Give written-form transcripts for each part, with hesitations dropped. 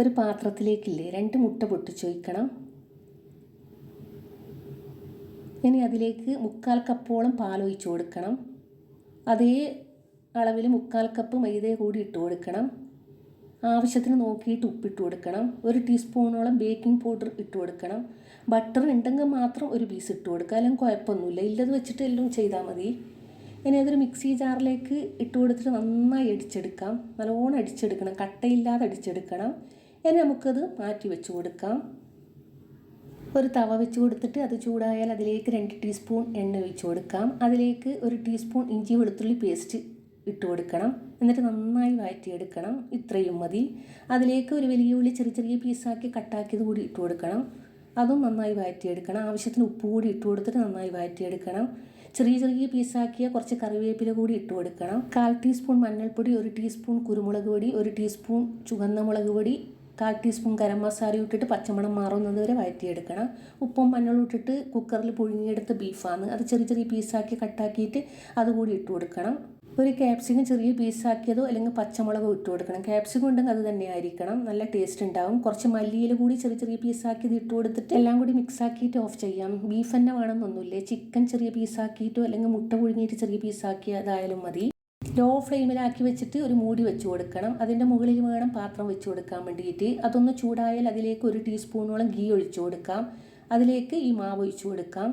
ഒരു പാത്രത്തിലേക്കില്ലേ 2 മുട്ട പൊട്ടിച്ച് വയ്ക്കണം. ഇനി അതിലേക്ക് 1/4 കപ്പോളം പാലൊഴിച്ച് കൊടുക്കണം. അതേ അളവിൽ 1/4 കപ്പ് മൈദ കൂടി ഇട്ട് കൊടുക്കണം. ആവശ്യത്തിന് നോക്കിയിട്ട് ഉപ്പിട്ട് കൊടുക്കണം. 1 ടീസ്പൂണോളം ബേക്കിംഗ് പൗഡർ ഇട്ട് കൊടുക്കണം. ബട്ടർ ഉണ്ടെങ്കിൽ മാത്രം ഒരു പീസ് ഇട്ട് കൊടുക്കുക, അല്ലെങ്കിൽ കുഴപ്പമൊന്നുമില്ല. ഇല്ലത് വെച്ചിട്ട് എല്ലാം ചെയ്താൽ മതി. ഇനി അതൊരു മിക്സി ജാറിലേക്ക് ഇട്ട് കൊടുത്തിട്ട് നന്നായി അടിച്ചെടുക്കാം. നല്ലോണം അടിച്ചെടുക്കണം, കട്ടയില്ലാതെ അടിച്ചെടുക്കണം. ഇനി നമുക്കത് മാറ്റി വെച്ച് കൊടുക്കാം. ഒരു തവ വെച്ച് കൊടുത്തിട്ട് അത് ചൂടായാൽ അതിലേക്ക് 2 ടീസ്പൂൺ എണ്ണ ഒഴിച്ച് കൊടുക്കാം. അതിലേക്ക് 1 ടീസ്പൂൺ ഇഞ്ചി വെളുത്തുള്ളി പേസ്റ്റ് ഇട്ട് കൊടുക്കണം. എന്നിട്ട് നന്നായി വഴറ്റിയെടുക്കണം. ഇത്രയും മതി. അതിലേക്ക് ഒരു വലിയ ഉള്ളി ചെറിയ ചെറിയ പീസാക്കി കട്ടാക്കിയത് കൂടി ഇട്ട് കൊടുക്കണം. അതും നന്നായി വഴറ്റിയെടുക്കണം. ആവശ്യത്തിന് ഉപ്പ് കൂടി ഇട്ട് കൊടുത്തിട്ട് നന്നായി വഴറ്റിയെടുക്കണം. ചെറിയ ചെറിയ പീസാക്കിയ കുറച്ച് കറിവേപ്പില കൂടി ഇട്ട് കൊടുക്കണം. 1/4 ടീസ്പൂൺ മഞ്ഞൾപ്പൊടി, 1 ടീസ്പൂൺ കുരുമുളക് പൊടി, 1 ടീസ്പൂൺ ചുവന്ന മുളക് പൊടി, 1/4 ടീസ്പൂൺ ഗരം മസാല ഇട്ടിട്ട് പച്ചമണം മാറുന്നത് വരെ വഴറ്റിയെടുക്കണം. ഉപ്പും മഞ്ഞളും ഇട്ടിട്ട് കുക്കറിൽ പുഴുങ്ങിയെടുത്ത ബീഫാണ്. അത് ചെറിയ ചെറിയ പീസാക്കി കട്ടാക്കിയിട്ട് അതുകൂടി ഇട്ട് കൊടുക്കണം. ഒരു ക്യാപ്സിക്കം ചെറിയ പീസാക്കിയതോ അല്ലെങ്കിൽ പച്ചമുളകോ ഇട്ട് കൊടുക്കണം. ക്യാപ്സിക്കം ഉണ്ടെങ്കിൽ അത് തന്നെ ആയിരിക്കണം, നല്ല ടേസ്റ്റ് ഉണ്ടാവും. കുറച്ച് മല്ലിയില കൂടി ചെറിയ ചെറിയ പീസാക്കിയത് ഇട്ട് കൊടുത്തിട്ട് എല്ലാം കൂടി മിക്സാക്കിയിട്ട് ഓഫ് ചെയ്യാം. ബീഫ് തന്നെ വേണമെന്നൊന്നുമില്ലേ, ചിക്കൻ ചെറിയ പീസാക്കിയിട്ടോ അല്ലെങ്കിൽ മുട്ട പുഴുങ്ങിയിട്ട് ചെറിയ പീസാക്കിയതായാലും മതി. ലോ ഫ്ലെയിമിലാക്കി വെച്ചിട്ട് ഒരു മൂടി വെച്ച് കൊടുക്കണം. അതിൻ്റെ മുകളിൽ വേണം പാത്രം വെച്ച് കൊടുക്കാൻ വേണ്ടിയിട്ട്. അതൊന്ന് ചൂടായാൽ അതിലേക്ക് 1 ടീസ്പൂണോളം ഗീ ഒഴിച്ച് കൊടുക്കാം. അതിലേക്ക് ഈ മാവ് ഒഴിച്ച് കൊടുക്കാം.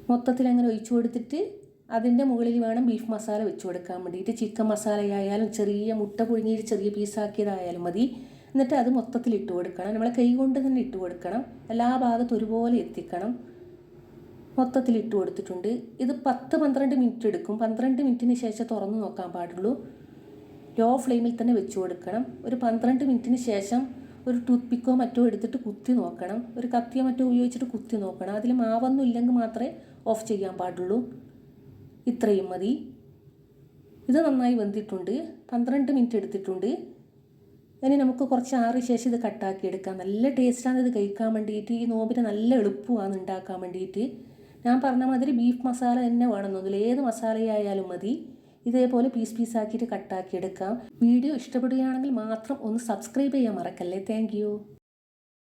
മൊത്തത്തിൽ അങ്ങനെ ഒഴിച്ച് കൊടുത്തിട്ട് അതിൻ്റെ മുകളിൽ വേണം ബീഫ് മസാല വെച്ച് കൊടുക്കാൻ വേണ്ടിയിട്ട്. ചിക്കൻ മസാലയായാലും ചെറിയ മുട്ട പുഴുങ്ങിയിട്ട് ചെറിയ പീസാക്കിയതായാലും മതി. എന്നിട്ട് അത് മൊത്തത്തിൽ ഇട്ട് കൊടുക്കണം. നമ്മളെ കൈ കൊണ്ട് തന്നെ ഇട്ട് കൊടുക്കണം. എല്ലാ ഭാഗത്തും ഒരുപോലെ എത്തിക്കണം. മൊത്തത്തിൽ ഇട്ട് കൊടുത്തിട്ടുണ്ട്. ഇത് 10-12 മിനിറ്റ് എടുക്കും. 12 മിനിറ്റിന് ശേഷം തുറന്ന് നോക്കാൻ പാടുള്ളൂ. ലോ ഫ്ലെയിമിൽ തന്നെ വെച്ച് കൊടുക്കണം. ഒരു 12 മിനിറ്റിന് ശേഷം ഒരു ടൂത്ത് പിക്കോ മറ്റോ എടുത്തിട്ട് കുത്തി നോക്കണം. ഒരു കത്തിയോ മറ്റോ ഉപയോഗിച്ചിട്ട് കുത്തി നോക്കണം. അതിൽ മാവൊന്നും ഇല്ലെങ്കിൽ മാത്രമേ ഓഫ് ചെയ്യാൻ പാടുള്ളൂ. ഇത്രയും മതി. ഇത് നന്നായി വെന്തിട്ടുണ്ട്. 12 മിനിറ്റ് എടുത്തിട്ടുണ്ട്. ഇനി നമുക്ക് കുറച്ച് ആറിയ ശേഷം ഇത് കട്ടാക്കി എടുക്കാം. നല്ല ടേസ്റ്റാണ് ഇത് കഴിക്കാൻ വേണ്ടിയിട്ട്. ഈ നോമ്പിന് നല്ല എളുപ്പമാണ് ഉണ്ടാക്കാൻ വേണ്ടിയിട്ട്. ഞാൻ പറഞ്ഞ മാതിരി ബീഫ് മസാല തന്നെ വേണമെന്നൊന്നുമില്ല, ഏത് മസാലയായാലും മതി. ഇതേപോലെ പീസാക്കിയിട്ട് കട്ടാക്കി എടുക്കാം. വീഡിയോ ഇഷ്ടപ്പെടുകയാണെങ്കിൽ മാത്രം ഒന്ന് സബ്സ്ക്രൈബ് ചെയ്യാൻ മറക്കല്ലേ. താങ്ക്